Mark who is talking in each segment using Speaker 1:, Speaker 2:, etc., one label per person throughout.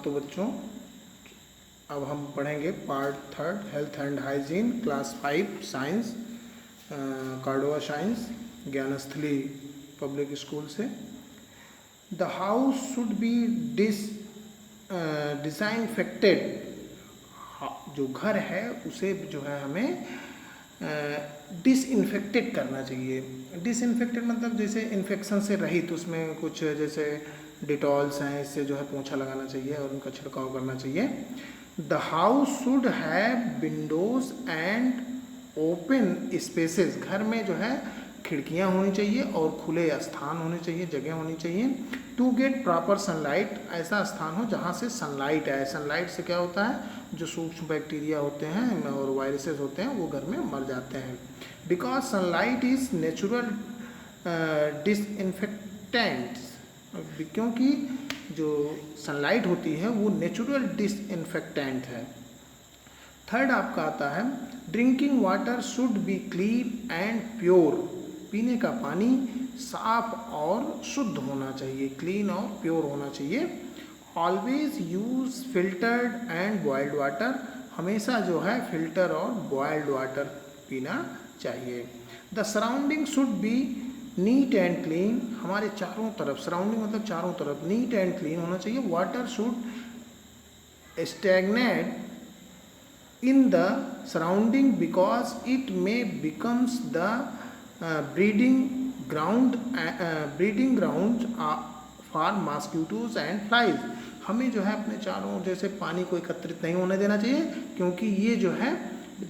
Speaker 1: तो बच्चों अब हम पढ़ेंगे part third health and hygiene class 5 science Cordova science Gyansthali public school से। The house should be disinfected. जो घर है उसे जो है हमें डिसइंफेक्टेड करना चाहिए। डिसइंफेक्टेड मतलब जैसे इन्फेक्शन से रहित, उसमें कुछ जैसे डिटॉल्स हैं, इससे जो है पोंछा लगाना चाहिए और उनका छिड़काव करना चाहिए। The house should have Windows and open spaces. घर में जो है खिड़कियां होनी चाहिए और खुले स्थान होने चाहिए, जगह होनी चाहिए। टू गेट प्रॉपर सनलाइट, ऐसा स्थान हो जहाँ से सनलाइट आए। सनलाइट से क्या होता है, जो सूक्ष्म बैक्टीरिया होते हैं और वायरसेस होते हैं वो घर में मर जाते हैं। Because sunlight is natural disinfectant, क्योंकि जो सनलाइट होती है वो नेचुरल डिसइंफेक्टेंट है। थर्ड आपका आता है drinking water should be clean and pure. पीने का पानी साफ और शुद्ध होना चाहिए, क्लीन और प्योर होना चाहिए। Always use filtered and boiled water. हमेशा जो है फिल्टर और बॉइल्ड वाटर पीना चाहिए। The surrounding should be neat and clean. हमारे चारों तरफ, सराउंडिंग मतलब चारों तरफ, नीट एंड क्लीन होना चाहिए। Water should stagnate in the surrounding because it may becomes the breeding ground for mosquitoes and flies। हमें जो है अपने चारों जैसे पानी को एकत्रित नहीं होने देना चाहिए, क्योंकि ये जो है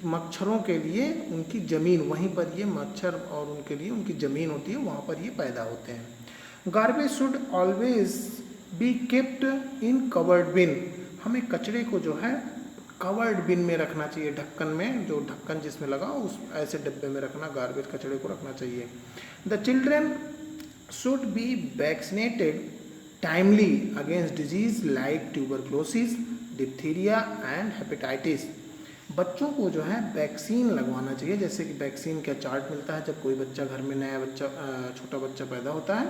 Speaker 1: मच्छरों के लिए उनकी ज़मीन, वहीं पर ये मच्छर और उनके लिए उनकी ज़मीन होती है, वहाँ पर ये पैदा होते हैं। Garbage should always be kept in covered bin. हमें कचरे को जो है कवर्ड बिन में रखना चाहिए, ढक्कन में, जो ढक्कन जिसमें लगा उस ऐसे डब्बे में रखना, गार्बेज कचरे को रखना चाहिए। The children should be vaccinated timely against disease like tuberculosis, diphtheria and hepatitis. बच्चों को जो है वैक्सीन लगवाना चाहिए। जैसे कि वैक्सीन का चार्ट मिलता है जब कोई बच्चा घर में, नया बच्चा, छोटा बच्चा पैदा होता है,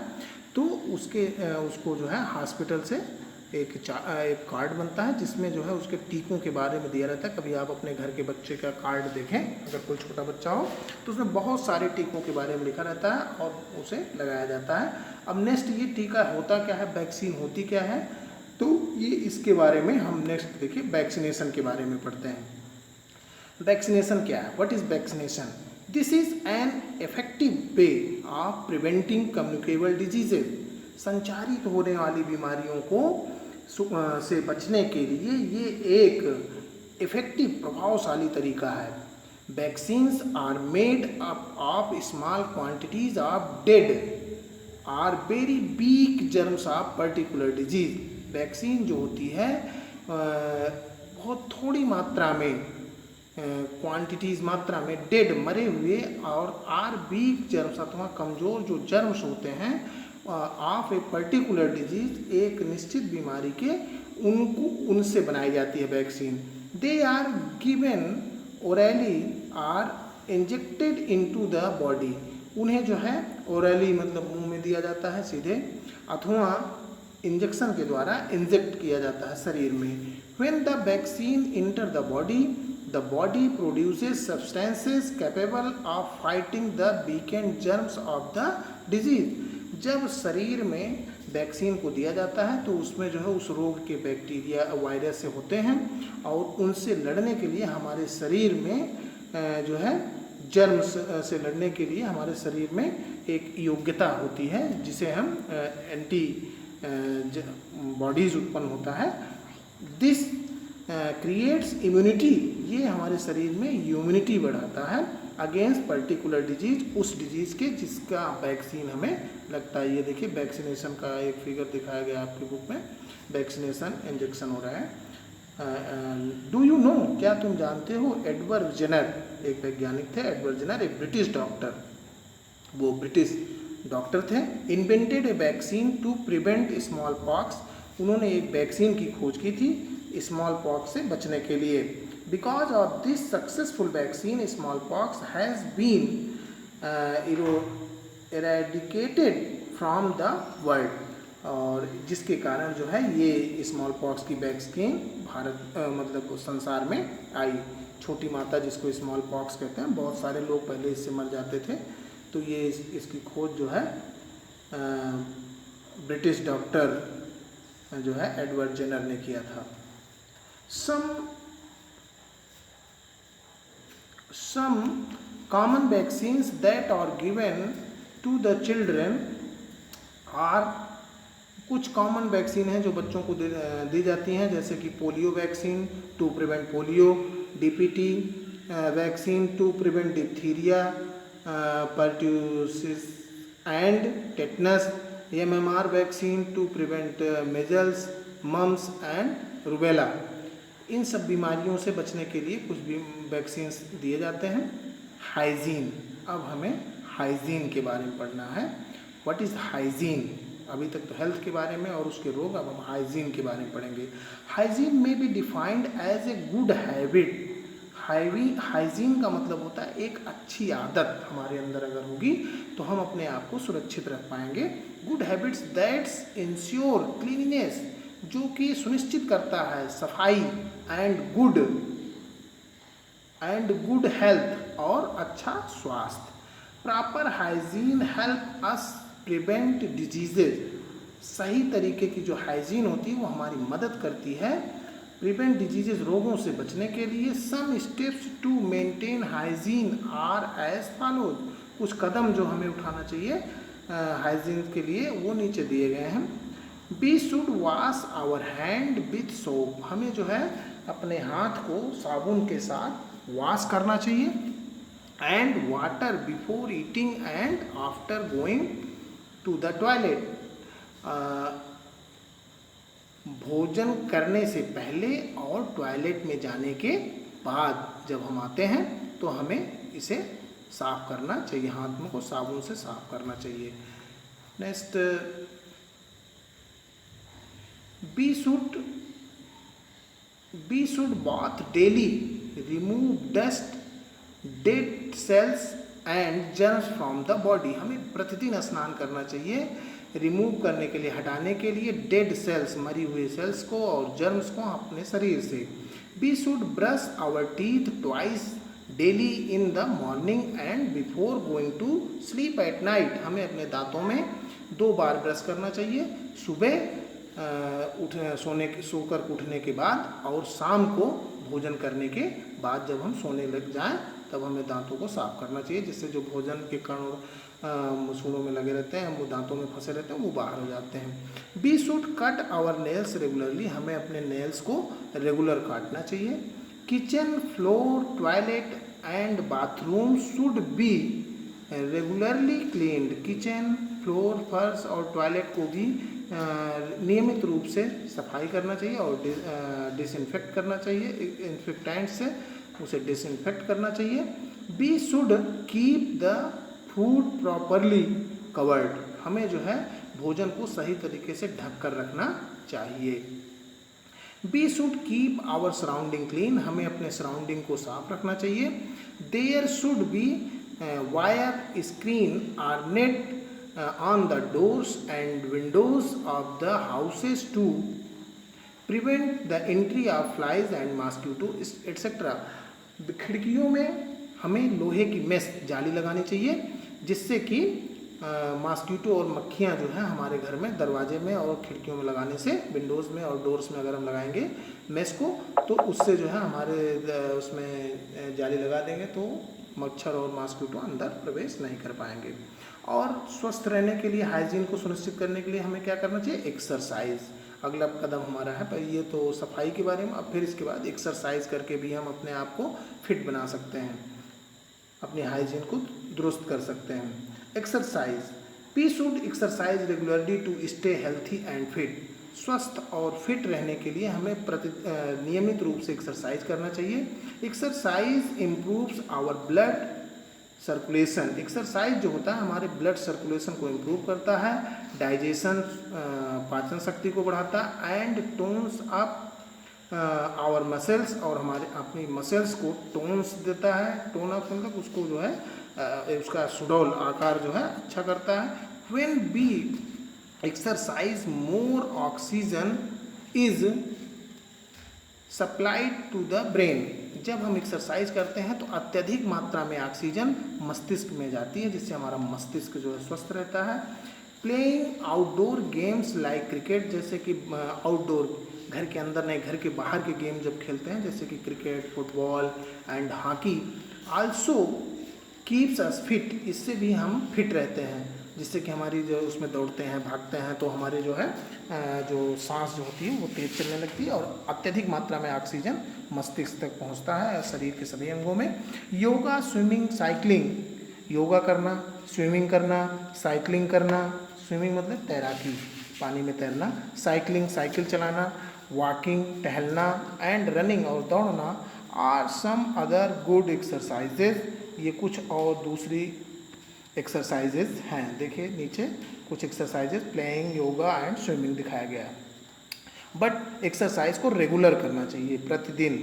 Speaker 1: तो उसको जो है हॉस्पिटल से एक कार्ड बनता है जिसमें जो है उसके टीकों के बारे में दिया रहता है। कभी आप अपने घर के बच्चे का कार्ड देखें, अगर कोई छोटा बच्चा हो तो उसमें बहुत सारे टीकों के बारे में लिखा रहता है और उसे लगाया जाता है। अब नेक्स्ट ये टीका होता क्या है, वैक्सीन होती क्या है, तो ये इसके बारे में हम नेक्स्ट देखिए वैक्सीनेशन के बारे में पढ़ते हैं। वैक्सीनेशन क्या है, what is vaccination? This is an effective way of preventing communicable diseases. संचारित होने वाली बीमारियों को से बचने के लिए ये एक इफेक्टिव, प्रभावशाली तरीका है। Vaccines are made up of small quantities of dead or very weak germs of particular disease. Vaccine जो होती है बहुत थोड़ी मात्रा में, क्वांटिटीज मात्रा में, डेड मरे हुए और आर वीक जर्म्स अथवा कमज़ोर जो जर्म्स होते हैं ऑफ ए पर्टिकुलर डिजीज, एक निश्चित बीमारी के, उनसे बनाई जाती है vaccine. They are given orally or injected into the body. उन्हें जो है ओरली मतलब मुंह में दिया जाता है सीधे, अथवा इंजेक्शन के द्वारा इंजेक्ट किया जाता है शरीर में। When the vaccine enter the body produces substances capable of fighting the weekend germs of the disease. जब शरीर में वैक्सीन को दिया जाता है तो उसमें जो है उस रोग के बैक्टीरिया, वायरस से होते हैं और उनसे लड़ने के लिए हमारे शरीर में जो है जर्म्स से लड़ने के लिए हमारे शरीर में एक योग्यता होती है जिसे हम एंटी बॉडीज उत्पन्न होता है। This creates immunity. ये हमारे शरीर में इम्यूनिटी बढ़ाता है अगेंस्ट पर्टिकुलर डिजीज, उस डिजीज के जिसका वैक्सीन हमें लगता है। ये देखिए वैक्सीनेशन का एक फिगर दिखाया गया आपकी बुक में, वैक्सीनेशन इंजेक्शन हो रहा है। डू यू नो, क्या तुम जानते हो, एडवर्ड जेनर एक वैज्ञानिक थे, एडवर्ड जेनर एक ब्रिटिश डॉक्टर, वो ब्रिटिश डॉक्टर थे, invented a vaccine to prevent smallpox. उन्होंने एक वैक्सीन की खोज की थी स्मॉल पॉक्स से बचने के लिए। Because of this successful vaccine, smallpox has been eradicated from the world। और जिसके कारण जो है ये स्मॉल पॉक्स की वैक्सीन भारत मतलब संसार में आई। छोटी माता जिसको स्मॉल पॉक्स कहते हैं, बहुत सारे लोग पहले इससे मर जाते थे, तो ये इसकी खोज जो है ब्रिटिश डॉक्टर जो है एडवर्ड जेनर ने किया था। Some common vaccines that are given to the children are, कुछ कॉमन वैक्सीन हैं जो बच्चों को दी जाती हैं, जैसे कि polio vaccine to prevent polio, DPT vaccine to prevent diphtheria, pertussis and tetanus, MMR vaccine to prevent measles, mumps and rubella. इन सब बीमारियों से बचने के लिए कुछ भी वैक्सीन्स दिए जाते हैं। हाइजीन, अब हमें हाइजीन के बारे में पढ़ना है। What is hygiene? अभी तक तो हेल्थ के बारे में और उसके रोग, अब हम हाइजीन के बारे में पढ़ेंगे। Hygiene may be defined as a good habit. Hygiene का मतलब होता है एक अच्छी आदत हमारे अंदर अगर होगी तो हम अपने आप को सुरक्षित रख पाएंगे। Good habits that's ensure cleanness, जो कि सुनिश्चित करता है सफाई, एंड गुड हेल्थ और अच्छा स्वास्थ्य। Proper hygiene help us prevent diseases. सही तरीके की जो हाइजीन होती है वो हमारी मदद करती है प्रिवेंट डिजीजेज, रोगों से बचने के लिए। Some steps to maintain hygiene are as follows. कुछ कदम जो हमें उठाना चाहिए हाइजीन के लिए वो नीचे दिए गए हैं। We should wash our hand with soap. हमें जो है अपने हाथ को साबुन के साथ वॉश करना चाहिए। And water before eating and after going to the toilet. भोजन करने से पहले और टॉयलेट में जाने के बाद जब हम आते हैं तो हमें इसे साफ करना चाहिए, हाथों को साबुन से साफ करना चाहिए। Next, we should bath daily, remove dust, dead cells and germs from the body। हमें प्रतिदिन स्नान करना चाहिए, रिमूव करने के लिए, हटाने के लिए डेड सेल्स, मरी हुई सेल्स को और जर्म्स को अपने शरीर से। We should brush our teeth twice daily in the morning and before going to sleep at night. हमें अपने दांतों में 2 बार ब्रश करना चाहिए, सुबह सोकर उठने के बाद और शाम को भोजन करने के बाद। जब हम सोने लग जाएं तब हमें दांतों को साफ करना चाहिए, जिससे जो भोजन के कण सूढ़ों में लगे रहते हैं, वो दांतों में फंसे रहते हैं, वो बाहर हो जाते हैं। We should cut our nails regularly. हमें अपने नेल्स को रेगुलर काटना चाहिए। Kitchen, floor, toilet and bathroom should be regularly cleaned. Kitchen, floor, फर्श और टॉयलेट को भी नियमित रूप से सफाई करना चाहिए और डिसइंफेक्ट करना चाहिए, इन्फेक्टेंट से उसे डिसइंफेक्ट करना चाहिए। We should keep the food properly covered. हमें जो है भोजन को सही तरीके से ढक कर रखना चाहिए। We should keep our surrounding clean. हमें अपने सराउंडिंग को साफ रखना चाहिए। There should be wire screen or net on the doors and windows of the houses to prevent the entry of flies and mosquitoes etc। खिड़कियों में हमें लोहे की मेश जाली लगानी चाहिए, जिससे कि मॉस्किटो और मक्खियाँ जो हैं हमारे घर में दरवाजे में और खिड़कियों में लगाने से, विंडोज़ में और डोर्स में अगर हम लगाएंगे मेश को, तो उससे जो है हमारे उसमें जाली लगा देंगे तो मच्छर और मॉस्किटो अंदर प्रवेश नहीं कर पाएंगे। और स्वस्थ रहने के लिए, हाइजीन को सुनिश्चित करने के लिए हमें क्या करना चाहिए? एक्सरसाइज अगला कदम हमारा है। पर ये तो सफाई के बारे में। अब फिर इसके बाद एक्सरसाइज करके भी हम अपने आप को फिट बना सकते हैं, अपनी हाइजीन को दुरुस्त कर सकते हैं। Exercise, we should exercise regularly to stay healthy and fit. स्वस्थ और फिट रहने के लिए हमें नियमित रूप से एक्सरसाइज करना चाहिए। Exercise improves our blood circulation. Exercise जो होता है हमारे ब्लड सर्कुलेशन को इम्प्रूव करता है, डाइजेशन पाचन शक्ति को बढ़ाता है, and tones up our muscles, और हमारे अपनी मसल्स को टोन्स देता है। टोन अप मतलब उसको जो है उसका सुडौल आकार जो है अच्छा करता है। When we exercise, more oxygen is supplied to the brain. जब हम एक्सरसाइज करते हैं तो अत्यधिक मात्रा में ऑक्सीजन मस्तिष्क में जाती है, जिससे हमारा मस्तिष्क जो है स्वस्थ रहता है. Playing outdoor games like cricket, जैसे कि आउटडोर, घर के अंदर नहीं, घर के बाहर के गेम जब खेलते हैं जैसे कि cricket, football and hockey, also keeps us fit, इससे भी हम फिट रहते हैं, जिससे कि हमारी जो उसमें दौड़ते हैं, भागते हैं, तो हमारे जो है जो सांस जो होती है वो तेज चलने लगती है और अत्यधिक मात्रा में ऑक्सीजन मस्तिष्क तक पहुंचता है शरीर के सभी अंगों में. योगा, स्विमिंग, साइकिलिंग, योगा करना, स्विमिंग करना, साइकिलिंग करना, स्विमिंग मतलब तैराकी, पानी में तैरना, साइकिलिंग साइकिल चलाना, वॉकिंग टहलना, एंड रनिंग और दौड़ना are some other good exercises. ये कुछ और दूसरी एक्सरसाइजेज हैं. देखिए नीचे कुछ exercises playing, yoga and swimming दिखाया गया है. बट एक्सरसाइज को रेगुलर करना चाहिए, प्रतिदिन.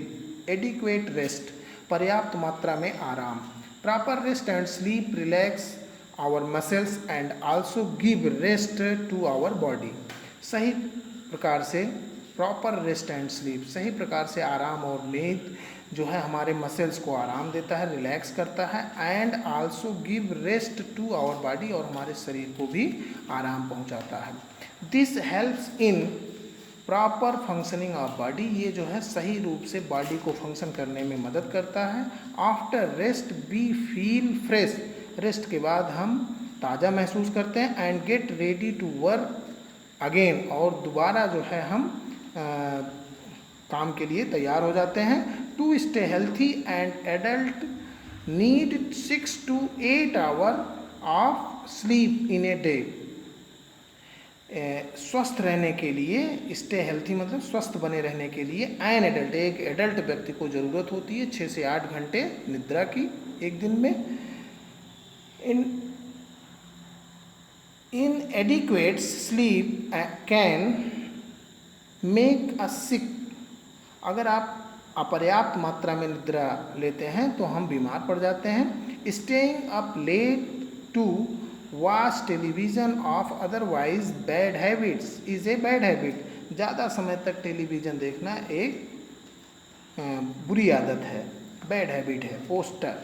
Speaker 1: एडिक्वेट रेस्ट, पर्याप्त मात्रा में आराम. Proper rest and sleep relax our muscles and also give rest to our body. सही प्रकार से प्रॉपर रेस्ट एंड स्लीप, सही प्रकार से आराम और नींद जो है हमारे मसल्स को आराम देता है, रिलैक्स करता है, and also give rest to our body, और हमारे शरीर को भी आराम पहुंचाता है. This helps in proper functioning of body, ये जो है सही रूप से बॉडी को फंक्शन करने में मदद करता है. After rest we feel fresh, rest के बाद हम ताज़ा महसूस करते हैं. And get ready to work again, और दोबारा जो है हम काम के लिए तैयार हो जाते हैं. To stay healthy and adult need 6 to 8 hour of sleep in a day. स्वस्थ रहने के लिए, स्टे हेल्थी मतलब स्वस्थ बने रहने के लिए, एन एडल्ट, एक एडल्ट व्यक्ति को ज़रूरत होती है 6 से 8 घंटे निद्रा की एक दिन में. Inadequate sleep can make us sick, अगर आप अपर्याप्त मात्रा में निद्रा लेते हैं तो हम बीमार पड़ जाते हैं. Staying up late to watch television off otherwise bad habits is a bad habit, ज़्यादा समय तक टेलीविज़न देखना एक बुरी आदत है, बैड हैबिट है. पोस्टर,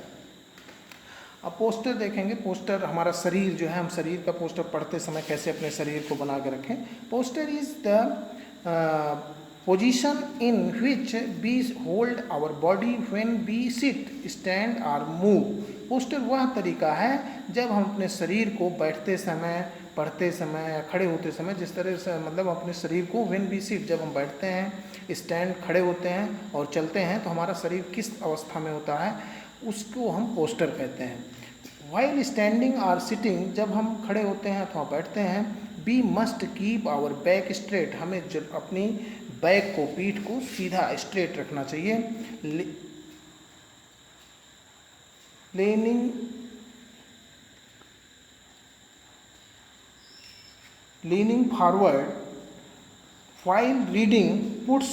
Speaker 1: अब पोस्टर देखेंगे. पोस्टर हमारा शरीर जो है, हम शरीर का पोस्टर पढ़ते समय कैसे अपने शरीर को बना के रखें. Posture is the position in which we hold our body when we sit, stand और मूव. पोस्टर वह तरीका है जब हम अपने शरीर को बैठते समय, पढ़ते समय या खड़े होते समय, जिस तरह से मतलब अपने शरीर को व्हेन वी सिट, जब हम बैठते हैं, स्टैंड खड़े होते हैं और चलते हैं, तो हमारा शरीर किस अवस्था में होता है उसको हम पोस्टर कहते हैं. वाइल स्टैंडिंग और सिटिंग, जब हम खड़े होते हैं अथवा बैठते हैं, we must keep our back straight, हमें अपनी बैक को, पीठ को सीधा स्ट्रेट रखना चाहिए. Leaning forward while reading puts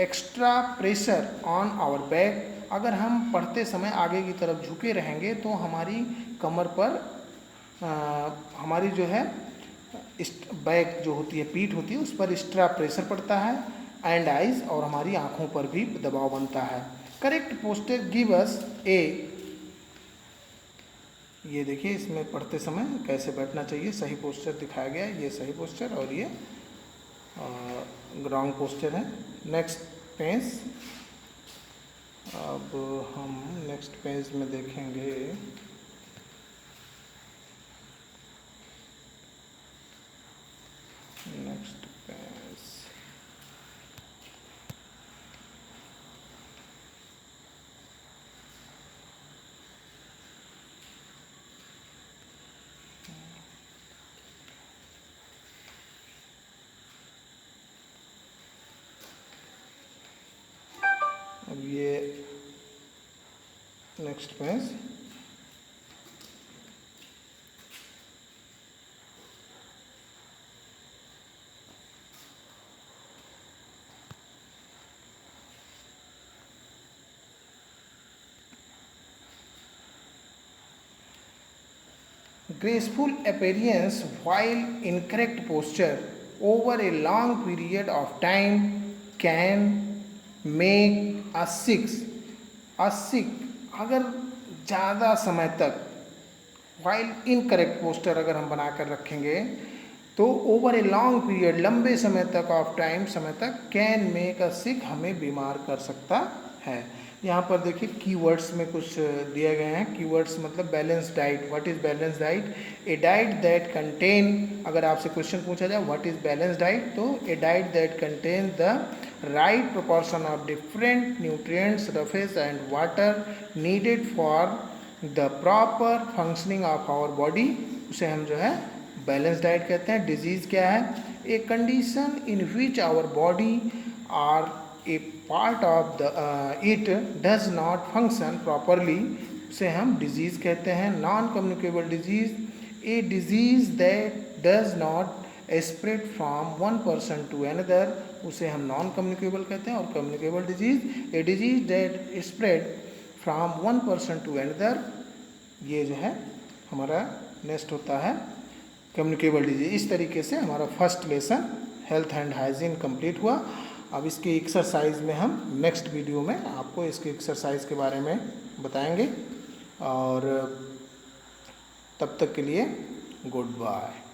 Speaker 1: extra pressure on our back, अगर हम पढ़ते समय आगे की तरफ झुके रहेंगे तो हमारी कमर पर हमारी जो है बैक जो होती है, पीठ होती है, उस पर एक्स्ट्रा प्रेशर पड़ता है. एंड आइज, और हमारी आँखों पर भी दबाव बनता है. करेक्ट पोस्टर गिव अस ए, ये देखिए इसमें पढ़ते समय कैसे बैठना चाहिए, सही पोस्टर दिखाया गया है. ये सही पोस्टर और ये रॉन्ग पोस्टर है. नेक्स्ट पेज, अब हम नेक्स्ट पेज में देखेंगे नेक्स्ट पेज. अब ये next page, graceful appearance while incorrect posture over a long period of time can make us sick. अगर ज़्यादा समय तक while incorrect posture अगर हम बना कर रखेंगे तो ओवर ए लॉन्ग पीरियड, लंबे समय तक ऑफ टाइम, समय तक, कैन मेक अस सिक, हमें बीमार कर सकता है। यहाँ पर देखिए कीवर्ड्स में कुछ दिए गए हैं। कीवर्ड्स मतलब balance diet. What is balance diet? A diet that contain, अगर आपसे क्वेश्चन पूछा जाए व्हाट इज़ बैलेंस डाइट, तो a diet that contain the right proportion of different nutrients, roughage and water needed for the proper functioning of our body, उसे हम जो है balance diet कहते हैं। डिजीज़ क्या है? A condition in which our body are a part of the it does not function properly, उसे हम डिजीज़ कहते हैं। Non communicable disease, a disease that does not spread from one person to another, उसे हम non communicable कहते हैं। और communicable disease, a disease that spread from one person to another, ये जो है हमारा नेक्स्ट होता है कम्युनिकेबल डिजीज। इस तरीके से हमारा first lesson health and hygiene complete हुआ। अब इसकी एक्सरसाइज में हम नेक्स्ट वीडियो में आपको इसके एक्सरसाइज के बारे में बताएंगे, और तब तक के लिए गुड बाय।